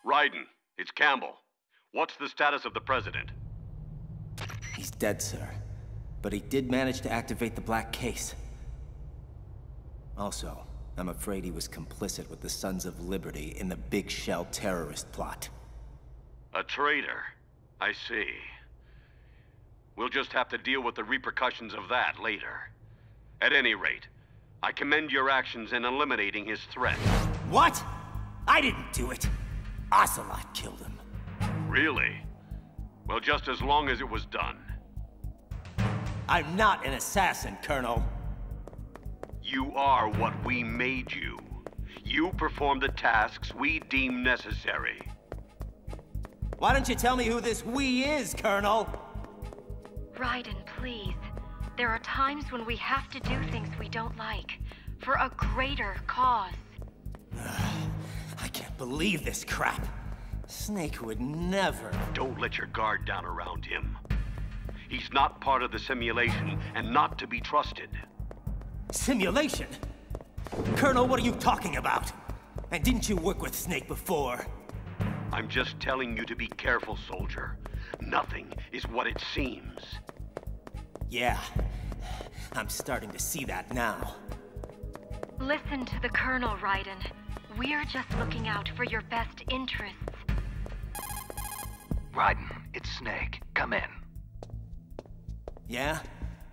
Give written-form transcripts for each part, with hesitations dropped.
Raiden, it's Campbell. What's the status of the President? He's dead, sir. But he did manage to activate the Black Case. Also, I'm afraid he was complicit with the Sons of Liberty in the Big Shell terrorist plot. A traitor? I see. We'll just have to deal with the repercussions of that later. At any rate, I commend your actions in eliminating his threat. What? I didn't do it. Ocelot killed him. Really? Well, just as long as it was done. I'm not an assassin, Colonel. You are what we made you. You perform the tasks we deem necessary. Why don't you tell me who this we is, Colonel? Raiden, please. There are times when we have to do things we don't like, for a greater cause. I can't believe this crap. Snake would never... Don't let your guard down around him. He's not part of the simulation, and not to be trusted. Simulation? Colonel, what are you talking about? And didn't you work with Snake before? I'm just telling you to be careful, soldier. Nothing is what it seems. Yeah, I'm starting to see that now. Listen to the Colonel, Raiden. We're just looking out for your best interests. Raiden, it's Snake. Come in. Yeah?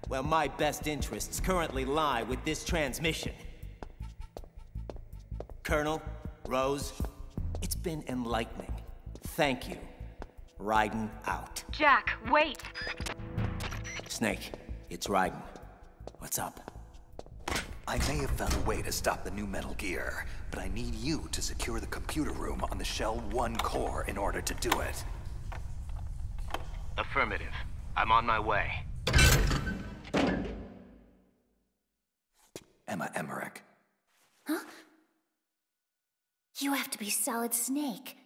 Well, my best interests currently lie with this transmission. Colonel, Rose, it's been enlightening. Thank you. Raiden out. Jack, wait! Snake, it's Raiden. What's up? I may have found a way to stop the new Metal Gear, but I need you to secure the computer room on the Shell 1 core in order to do it. Affirmative. I'm on my way. Emma Emmerich. Huh? You have to be Solid Snake.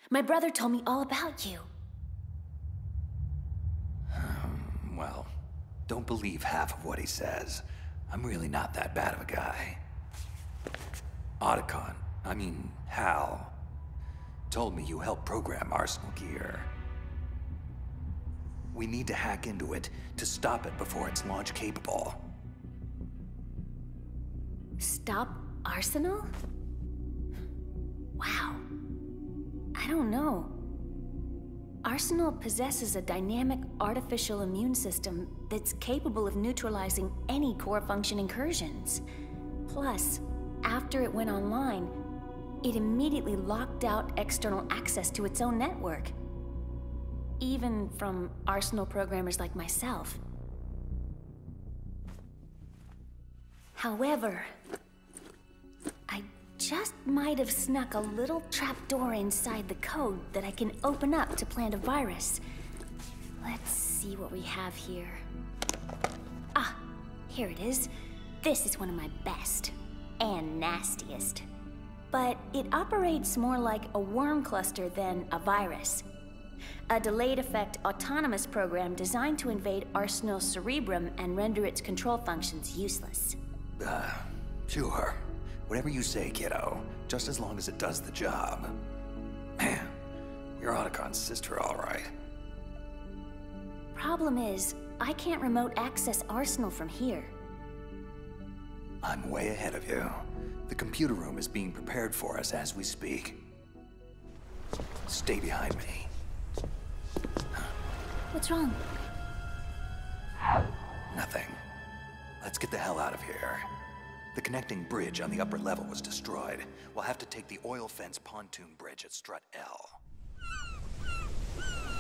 My brother told me all about you. Well, don't believe half of what he says. I'm really not that bad of a guy. Hal, told me you helped program Arsenal Gear. We need to hack into it to stop it before it's launch capable. Stop Arsenal? Wow. I don't know. Arsenal possesses a dynamic artificial immune system that's capable of neutralizing any core function incursions. Plus, after it went online, it immediately locked out external access to its own network. Even from Arsenal programmers like myself. However, I just might have snuck a little trapdoor inside the code that I can open up to plant a virus. Let's see what we have here. Ah, here it is. This is one of my best and nastiest. But it operates more like a worm cluster than a virus. A delayed effect autonomous program designed to invade Arsenal's cerebrum and render its control functions useless. Sure. Whatever you say, kiddo. Just as long as it does the job. Man, you're Otacon's sister, all right. Problem is, I can't remote access Arsenal from here. I'm way ahead of you. The computer room is being prepared for us as we speak. Stay behind me. What's wrong? Nothing. Let's get the hell out of here. The connecting bridge on the upper level was destroyed. We'll have to take the oil fence pontoon bridge at Strut L.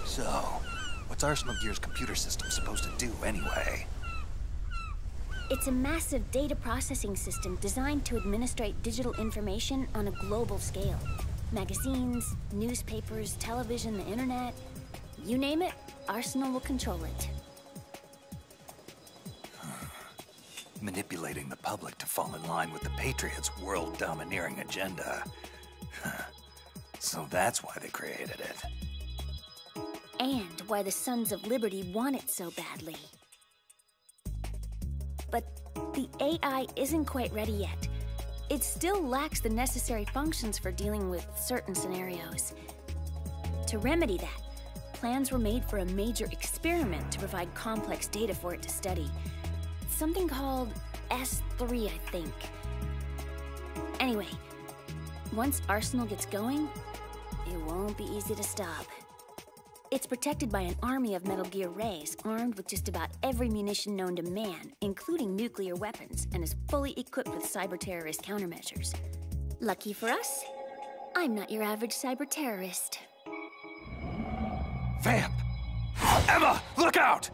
So, what's Arsenal Gear's computer system supposed to do anyway? It's a massive data processing system designed to administrate digital information on a global scale. Magazines, newspapers, television, the internet. You name it, Arsenal will control it. Manipulating the public to fall in line with the Patriots' world-domineering agenda. So that's why they created it. And why the Sons of Liberty want it so badly. But the AI isn't quite ready yet. it still lacks the necessary functions for dealing with certain scenarios. To remedy that, plans were made for a major experiment to provide complex data for it to study. Something called S3, I think. Anyway, once Arsenal gets going, it won't be easy to stop. It's protected by an army of Metal Gear Rays, armed with just about every munition known to man, including nuclear weapons, and is fully equipped with cyber-terrorist countermeasures. Lucky for us, I'm not your average cyber-terrorist. Vamp! Emma, look out!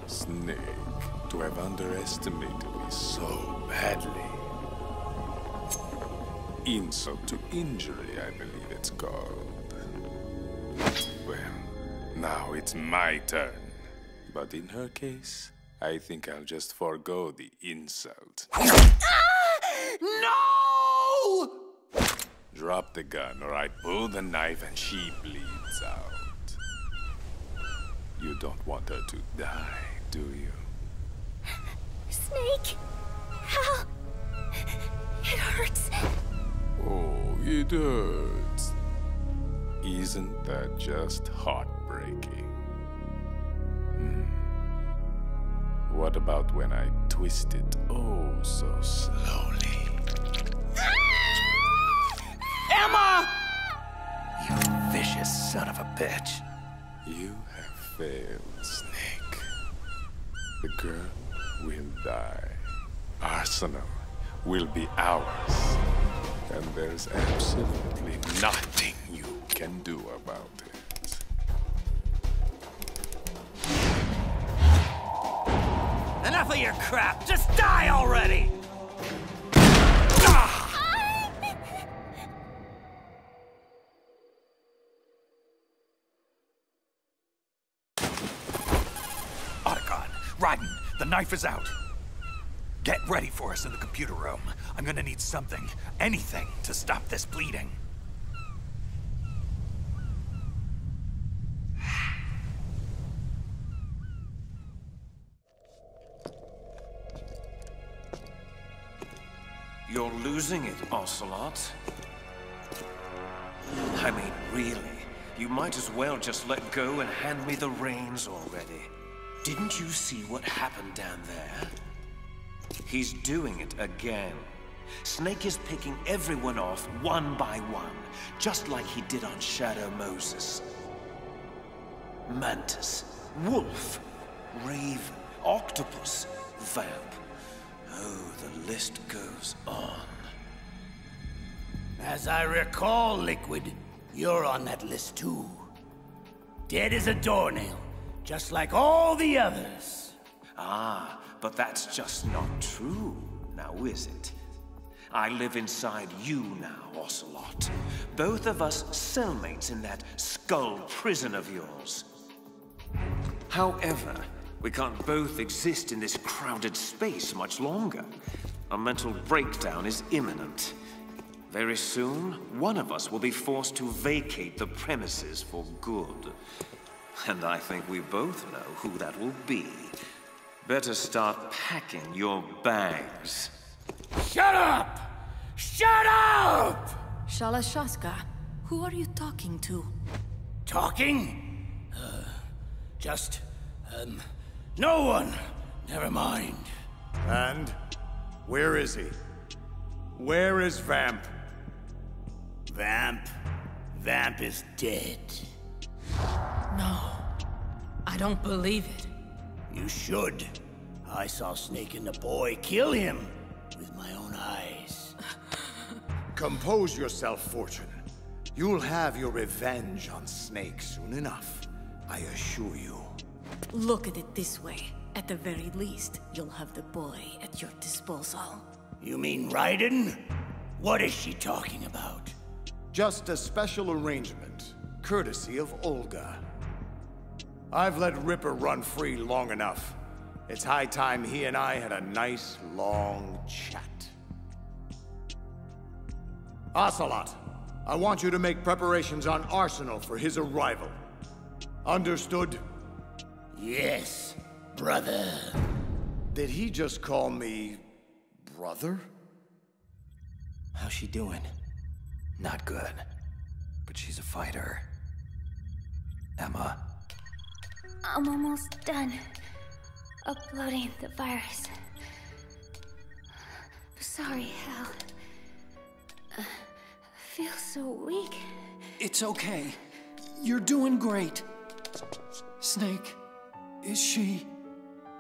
Snake, to have underestimated me so badly. Insult to injury, I believe it's called. Well, now it's my turn. But in her case, I think I'll just forego the insult. No! Drop the gun, or I pull the knife and she bleeds out. You don't want her to die, do you? Snake! How? It hurts. Oh, it hurts. Isn't that just heartbreaking? What about when I twist it oh so slowly? Emma! You vicious son of a bitch. You have failed, Snake. The girl will die. Arsenal will be ours. And there's absolutely nothing you can do about it. Enough of your crap! Just die already! Otacon, Raiden, the knife is out. Get ready for us in the computer room. I'm gonna need something, anything, to stop this bleeding. You're losing it, Ocelot. I mean, really, you might as well just let go and hand me the reins already. Didn't you see what happened down there? He's doing it again. Snake is picking everyone off one by one, just like he did on Shadow Moses. Mantis, Wolf, Raven, Octopus, Vamp. Oh, the list goes on. As I recall, Liquid, you're on that list too. Dead as a doornail, just like all the others. Ah, but that's just not true, now is it? I live inside you now, Ocelot. Both of us cellmates in that skull prison of yours. However, we can't both exist in this crowded space much longer. A mental breakdown is imminent. Very soon, one of us will be forced to vacate the premises for good. And I think we both know who that will be. Better start packing your bags. Shut up! Shut up! Shalashaska, who are you talking to? Talking? No one. Never mind. And where is he? Where is Vamp? Vamp? Vamp is dead. No, I don't believe it. You should. I saw Snake and the boy kill him with my own eyes. Compose yourself, Fortune. You'll have your revenge on Snake soon enough, I assure you. Look at it this way. At the very least, you'll have the boy at your disposal. You mean Raiden? What is she talking about? Just a special arrangement, courtesy of Olga. I've let Ripper run free long enough. It's high time he and I had a nice, long chat. Ocelot, I want you to make preparations on Arsenal for his arrival. Understood? Yes, brother. Did he just call me brother? How's she doing? Not good. But she's a fighter. Emma? I'm almost done uploading the virus. Sorry, Hal. I feel so weak. It's okay. You're doing great. Snake, is she...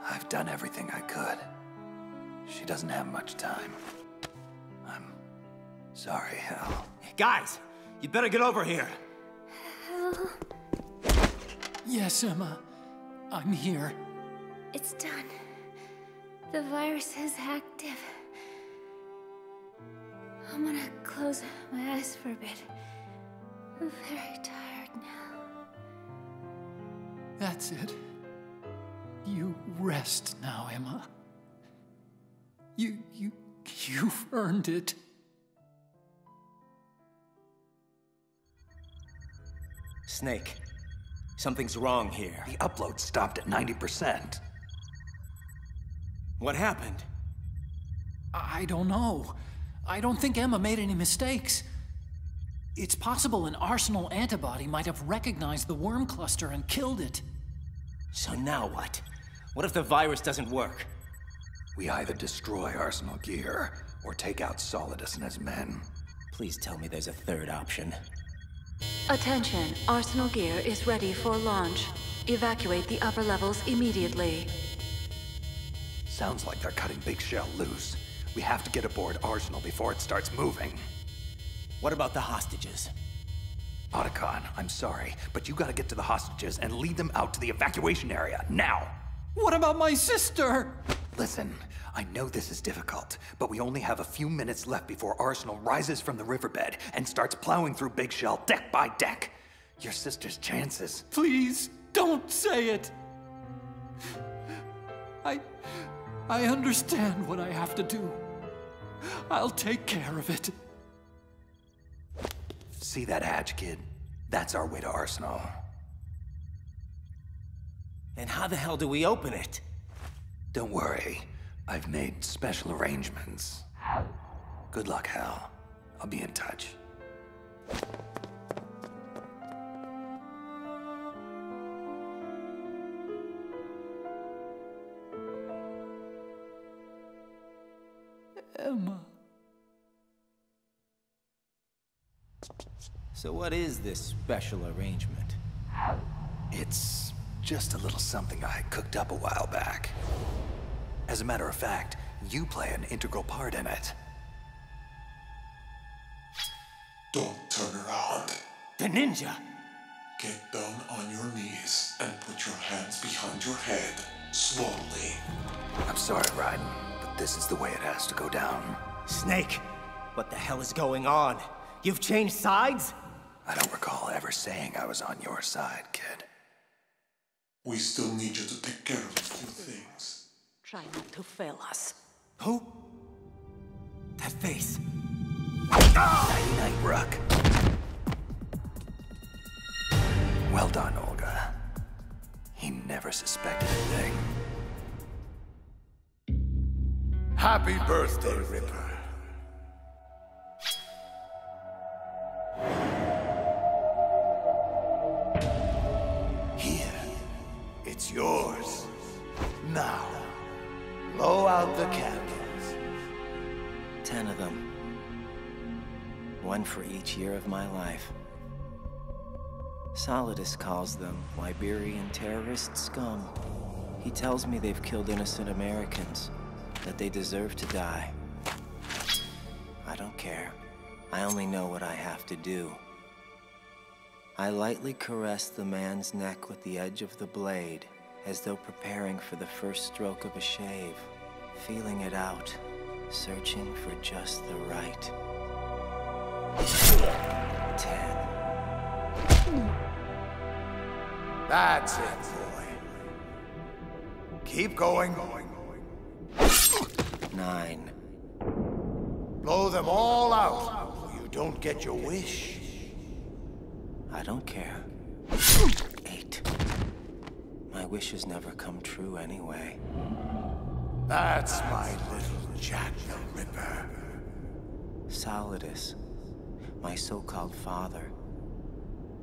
I've done everything I could. She doesn't have much time. I'm sorry, Hal. Guys, you better get over here. Hal? Yes, Emma. I'm here. It's done. The virus is active. I'm gonna close my eyes for a bit. I'm very tired now. That's it. You rest now, Emma. You've earned it. Snake, something's wrong here. The upload stopped at 90%. What happened? I don't know. I don't think Emma made any mistakes. It's possible an Arsenal antibody might have recognized the worm cluster and killed it. So now what? What if the virus doesn't work? We either destroy Arsenal gear, or take out Solidus and his men. Please tell me there's a third option. Attention, Arsenal gear is ready for launch. Evacuate the upper levels immediately. Sounds like they're cutting Big Shell loose. We have to get aboard Arsenal before it starts moving. What about the hostages? Otacon, I'm sorry, but you gotta get to the hostages and lead them out to the evacuation area, now! What about my sister? Listen, I know this is difficult, but we only have a few minutes left before Arsenal rises from the riverbed and starts plowing through Big Shell deck by deck. Your sister's chances. Please, don't say it! I understand what I have to do. I'll take care of it. See that hatch, kid? That's our way to Arsenal. And how the hell do we open it? Don't worry. I've made special arrangements. Good luck, Hal. I'll be in touch. Emma. So what is this special arrangement? It's just a little something I cooked up a while back. As a matter of fact, you play an integral part in it. Don't turn around. The ninja! Get down on your knees and put your hands behind your head, slowly. I'm sorry, Raiden, but this is the way it has to go down. Snake, what the hell is going on? You've changed sides? I don't recall ever saying I was on your side, kid. We still need you to take care of a few things. Try not to fail us. Who? That face. Night-night, Rook. Well done, Olga. He never suspected a thing. Happy birthday, Ripper. Here. It's yours. Now, blow out the candles. 10 of them. One for each year of my life. Solidus calls them Liberian terrorist scum. He tells me they've killed innocent Americans, that they deserve to die. I don't care. I only know what I have to do. I lightly caress the man's neck with the edge of the blade, as though preparing for the first stroke of a shave, feeling it out, searching for just the right. 10. That's it, boy. Keep going. 9. Blow them all out, or you don't get your wish. I don't care. 8. My wishes never come true anyway. That's my little Jack the Ripper. Solidus, my so-called father.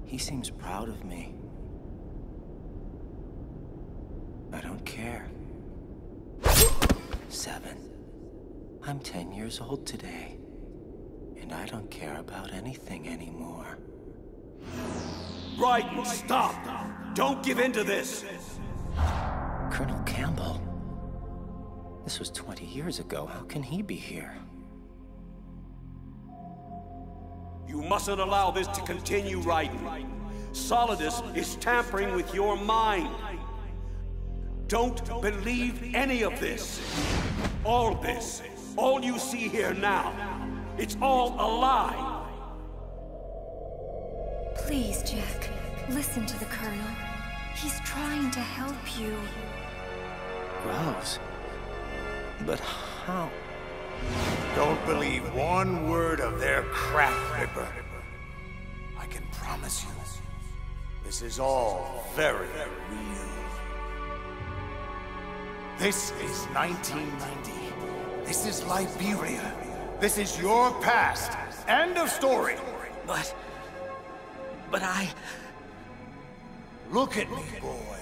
He seems proud of me. I don't care. 7. I'm 10 years old today, and I don't care about anything anymore. Raiden, stop! Don't give in to this! Colonel Campbell? This was 20 years ago. How can he be here? You mustn't allow this to continue, Raiden. Solidus is tampering with your mind. Don't believe any of this. All this. All you see here now. It's all a lie. Please, Jack. Listen to the Colonel. He's trying to help you. Rose? But how? Don't believe one word of their crap, Ripper. I can promise you, this is all very real. This is 1990. This is Liberia. This is your past. End of story. But I... Look at me, boy.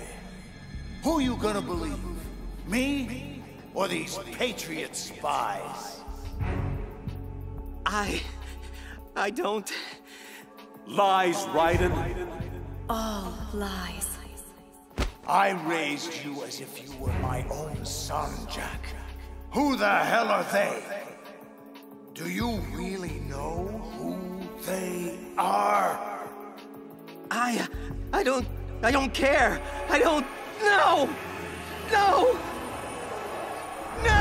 Who you gonna believe? Me? Or these Patriot spies? I don't... Lies, Raiden. All lies. I raised you as if you were my own son, Jack. Who the hell are they? Do you really know who they are? I don't care. I don't... No! No! No!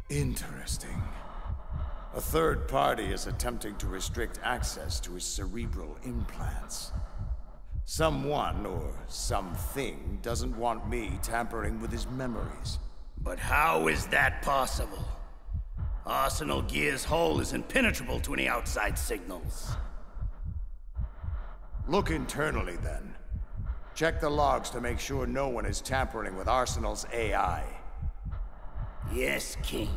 Interesting. A third party is attempting to restrict access to his cerebral implants. Someone or something doesn't want me tampering with his memories. But how is that possible? Arsenal Gear's hull is impenetrable to any outside signals. Look internally, then. Check the logs to make sure no one is tampering with Arsenal's AI. Yes, King.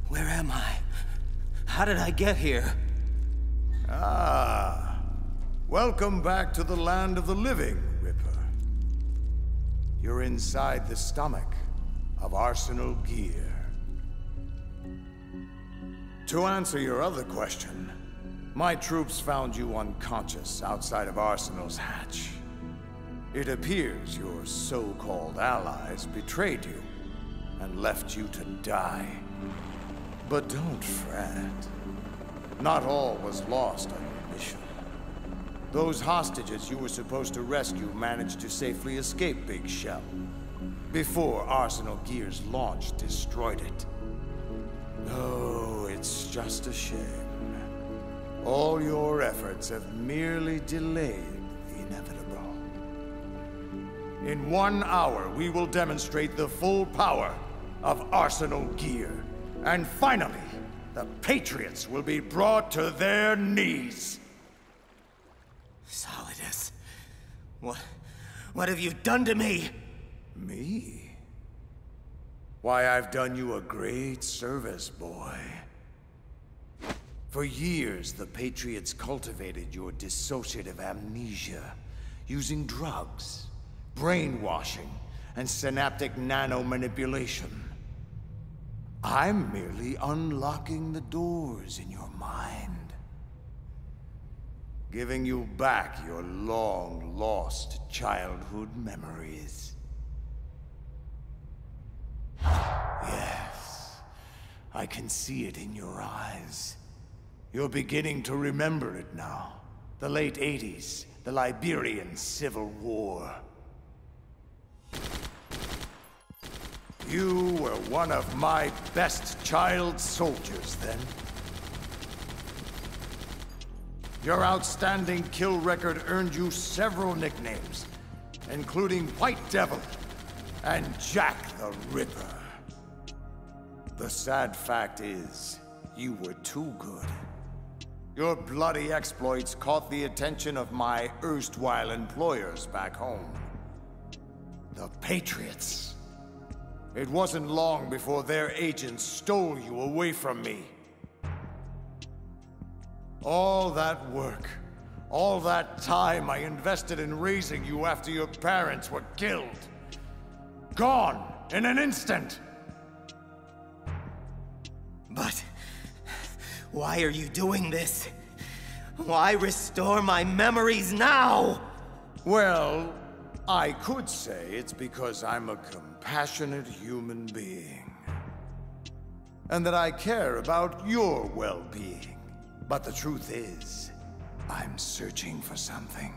Where am I? How did I get here? Ah. Welcome back to the land of the living, Ripper. You're inside the stomach of Arsenal Gear. To answer your other question, my troops found you unconscious outside of Arsenal's hatch. It appears your so-called allies betrayed you and left you to die. But don't fret. Not all was lost on your mission. Those hostages you were supposed to rescue managed to safely escape Big Shell before Arsenal Gear's launch destroyed it. Oh, it's just a shame. All your efforts have merely delayed the inevitable. In 1 hour, we will demonstrate the full power of Arsenal Gear. And finally, the Patriots will be brought to their knees. Solidus, what have you done to me? Me? Why, I've done you a great service, boy. For years, the Patriots cultivated your dissociative amnesia, using drugs, brainwashing, and synaptic nano-manipulation. I'm merely unlocking the doors in your mind. Giving you back your long-lost childhood memories. Yes, I can see it in your eyes. You're beginning to remember it now. The late 80s, the Liberian Civil War. You were one of my best child soldiers then. Your outstanding kill record earned you several nicknames, including White Devil and Jack the Ripper. The sad fact is, you were too good. Your bloody exploits caught the attention of my erstwhile employers back home. The Patriots. It wasn't long before their agents stole you away from me. All that work, all that time I invested in raising you after your parents were killed. Gone in an instant! But why are you doing this? Why restore my memories now? Well, I could say it's because I'm a compassionate human being. And that I care about your well-being. But the truth is, I'm searching for something.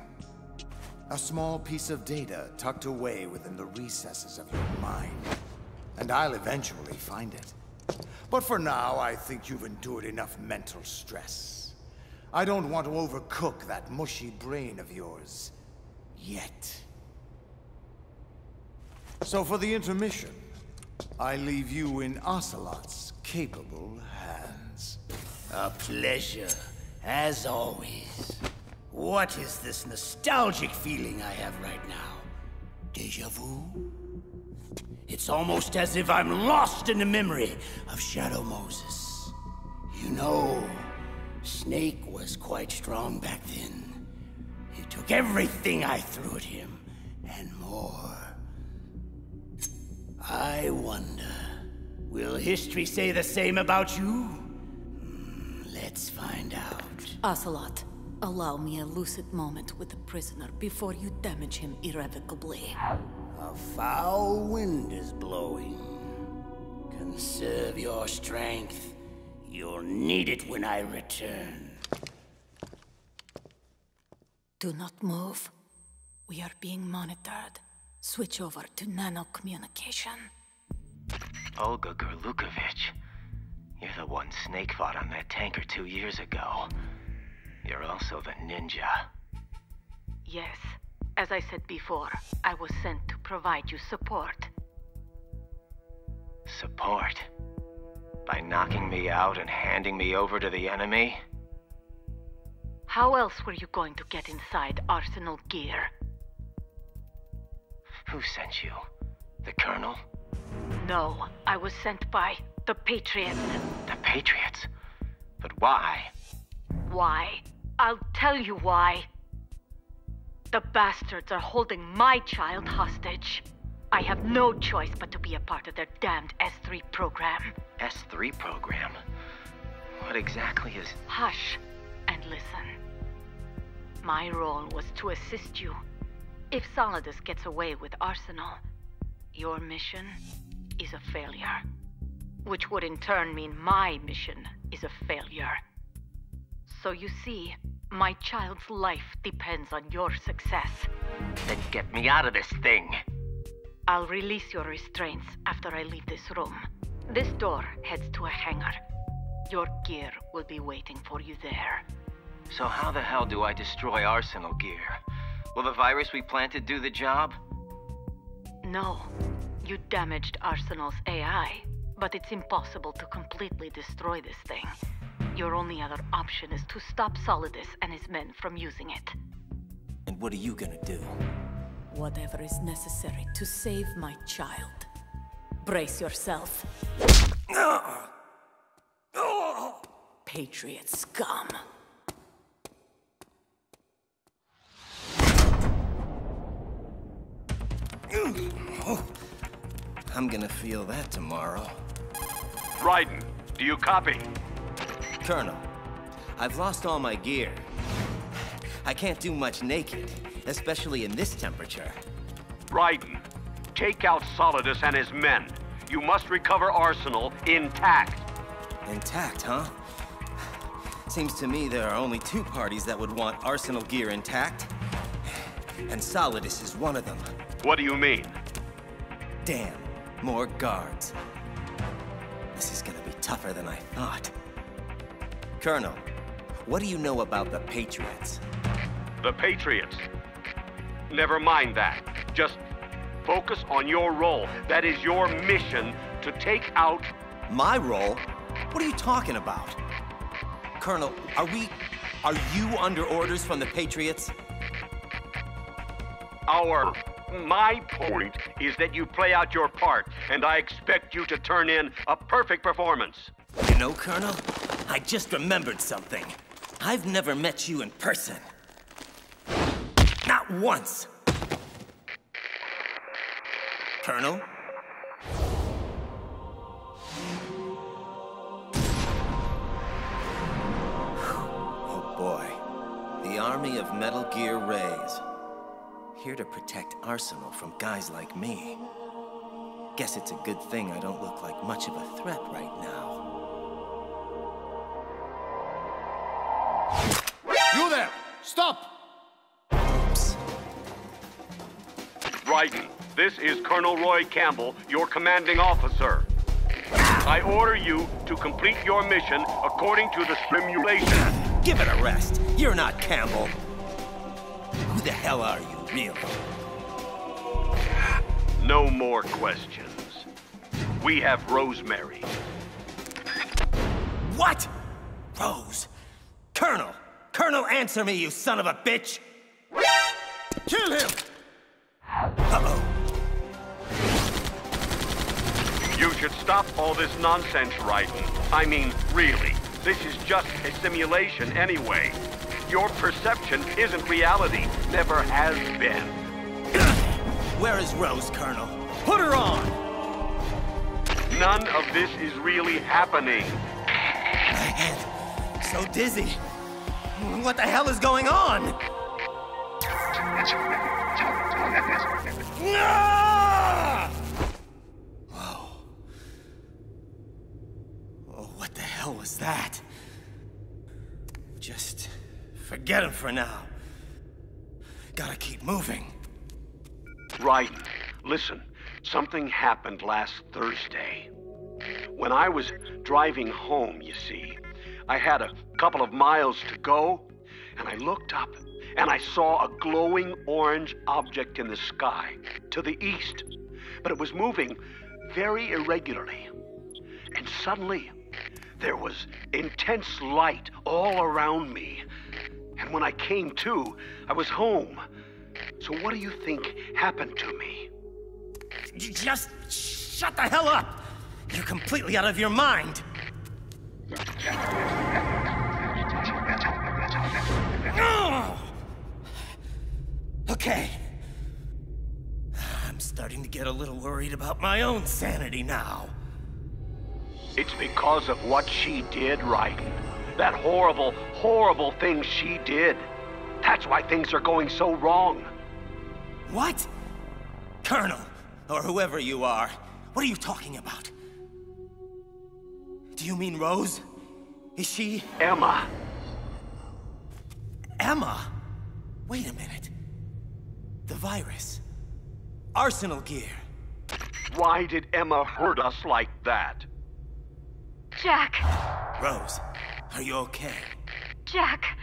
A small piece of data tucked away within the recesses of your mind. And I'll eventually find it. But for now, I think you've endured enough mental stress. I don't want to overcook that mushy brain of yours. Yet. So for the intermission, I leave you in Ocelot's capable hands. A pleasure, as always. What is this nostalgic feeling I have right now? Deja vu? It's almost as if I'm lost in the memory of Shadow Moses. You know, Snake was quite strong back then. He took everything I threw at him, and more. I wonder, will history say the same about you? Let's find out. Ocelot, allow me a lucid moment with the prisoner before you damage him irrevocably. A foul wind is blowing. Conserve your strength. You'll need it when I return. Do not move. We are being monitored. Switch over to nano-communication. Olga Gurlukovich. You're the one Snake fought on that tanker 2 years ago. You're also the ninja. Yes. As I said before, I was sent to provide you support. Support? By knocking me out and handing me over to the enemy? How else were you going to get inside Arsenal gear? Who sent you? The Colonel? No, I was sent by the Patriots. The Patriots? But why? Why? I'll tell you why. The bastards are holding my child hostage. I have no choice but to be a part of their damned S3 program. S3 program? What exactly is... Hush, and listen. My role was to assist you. If Solidus gets away with Arsenal, your mission is a failure. Which would in turn mean my mission is a failure. So you see, my child's life depends on your success. Then get me out of this thing! I'll release your restraints after I leave this room. This door heads to a hangar. Your gear will be waiting for you there. So how the hell do I destroy Arsenal gear? Will the virus we planted do the job? No. You damaged Arsenal's AI, but it's impossible to completely destroy this thing. Your only other option is to stop Solidus and his men from using it. And what are you gonna do? Whatever is necessary to save my child. Brace yourself. Patriot scum. I'm gonna feel that tomorrow. Raiden, do you copy? Colonel, I've lost all my gear. I can't do much naked, especially in this temperature. Raiden, take out Solidus and his men. You must recover Arsenal intact. Intact, huh? Seems to me there are only two parties that would want Arsenal gear intact. And Solidus is one of them. What do you mean? Damn, more guards. This is gonna be tougher than I thought. Colonel, what do you know about the Patriots? The Patriots? Never mind that. Just focus on your role. That is your mission to take out... My role? What are you talking about? Colonel, are you under orders from the Patriots? Our My point is that you play out your part, and I expect you to turn in a perfect performance. You know, Colonel, I just remembered something. I've never met you in person. Not once. Colonel? Oh boy. The army of Metal Gear Rays. Here to protect Arsenal from guys like me. Guess it's a good thing I don't look like much of a threat right now. You there! Stop! Oops. Raiden, this is Colonel Roy Campbell, your commanding officer. I order you to complete your mission according to the simulation. Give it a rest. You're not Campbell. Who the hell are you, really? No more questions. We have Rosemary. What? Rose? Colonel! Colonel, answer me, you son of a bitch! Kill him! Uh-oh. You should stop all this nonsense, Raiden. I mean, really. This is just a simulation anyway. Your perception isn't reality. Never has been. Where is Rose, Colonel? Put her on! None of this is really happening. My head. So dizzy. What the hell is going on? Whoa. Oh, what the hell was that? Just forget him for now. Gotta keep moving. Raiden, listen. Something happened last Thursday. When I was driving home, you see, I had a couple of miles to go, and I looked up, and I saw a glowing orange object in the sky to the east. But it was moving very irregularly. And suddenly, there was intense light all around me. And when I came to, I was home. So what do you think happened to me? Just shut the hell up! You're completely out of your mind! Okay. I'm starting to get a little worried about my own sanity now. It's because of what she did, Raiden. That horrible, horrible thing she did. That's why things are going so wrong. What? Colonel, or whoever you are, what are you talking about? Do you mean Rose? Is she... Emma. Emma? Wait a minute. The virus. Arsenal gear. Why did Emma hurt us like that? Jack! Rose, are you okay? Jack,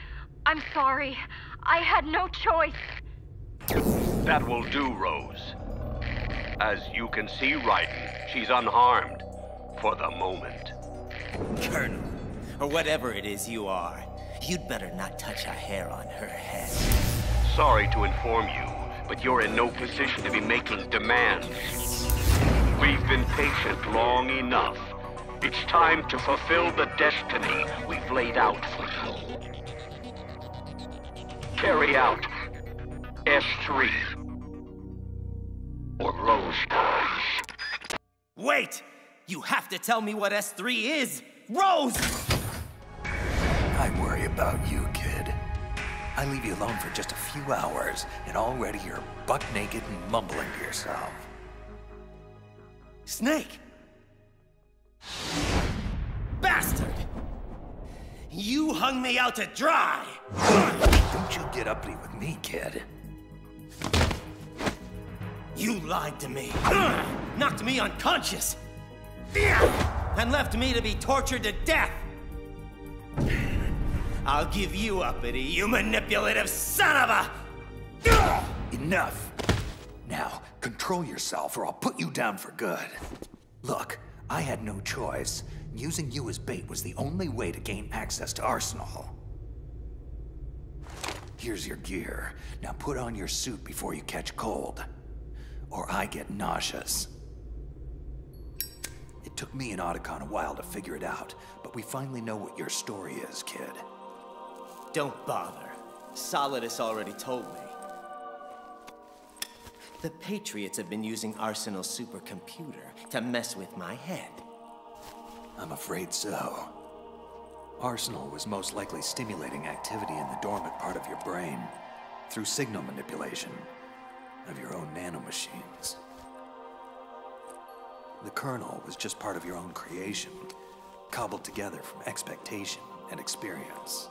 I'm sorry. I had no choice. That will do, Rose. As you can see, Raiden, she's unharmed. For the moment. Colonel, or whatever it is you are, you'd better not touch a hair on her head. Sorry to inform you, but you're in no position to be making demands. We've been patient long enough. It's time to fulfill the destiny we've laid out for you. Carry out S3. Or Rose dies. Wait! You have to tell me what S3 is! Rose! I worry about you, kid. I leave you alone for just a few hours, and already you're buck naked and mumbling to yourself. Snake! Bastard! You hung me out to dry! Don't you get uppity with me, kid. You lied to me. Knocked me unconscious. And left me to be tortured to death. I'll give you uppity, you manipulative son of a... Enough. Now, control yourself or I'll put you down for good. Look, I had no choice. Using you as bait was the only way to gain access to Arsenal. Here's your gear. Now put on your suit before you catch cold. or I get nauseous. It took me and Otacon a while to figure it out, but we finally know what your story is, kid. Don't bother. Solidus already told me. The Patriots have been using Arsenal's supercomputer to mess with my head. I'm afraid so. Arsenal was most likely stimulating activity in the dormant part of your brain through signal manipulation of your own nanomachines. The kernel was just part of your own creation, cobbled together from expectation and experience.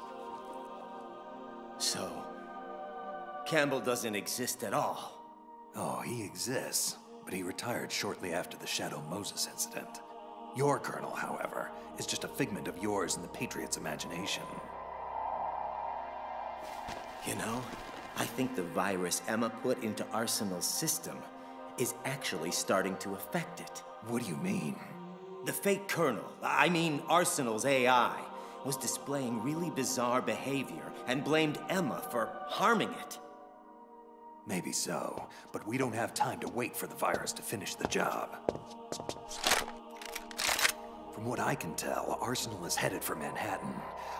So, Campbell doesn't exist at all. Oh, he exists, but he retired shortly after the Shadow Moses incident. Your kernel, however, is just a figment of yours and the Patriots' imagination. You know, I think the virus Emma put into Arsenal's system is actually starting to affect it. What do you mean? The fake kernel, I mean Arsenal's AI, was displaying really bizarre behavior and blamed Emma for harming it. Maybe so, but we don't have time to wait for the virus to finish the job. From what I can tell, Arsenal is headed for Manhattan.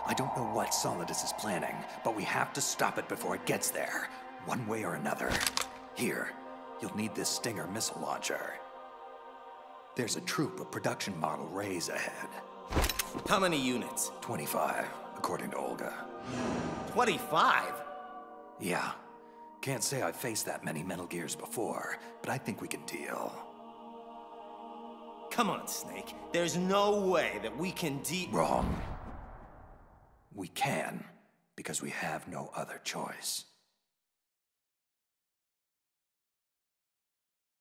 I don't know what Solidus is planning, but we have to stop it before it gets there, one way or another. Here, you'll need this Stinger missile launcher. There's a troop of production model Rays ahead. How many units? 25, according to Olga. 25? Yeah. Can't say I've faced that many Metal Gears before, but I think we can deal. Come on, Snake. There's no way that we can Wrong. We can, because we have no other choice.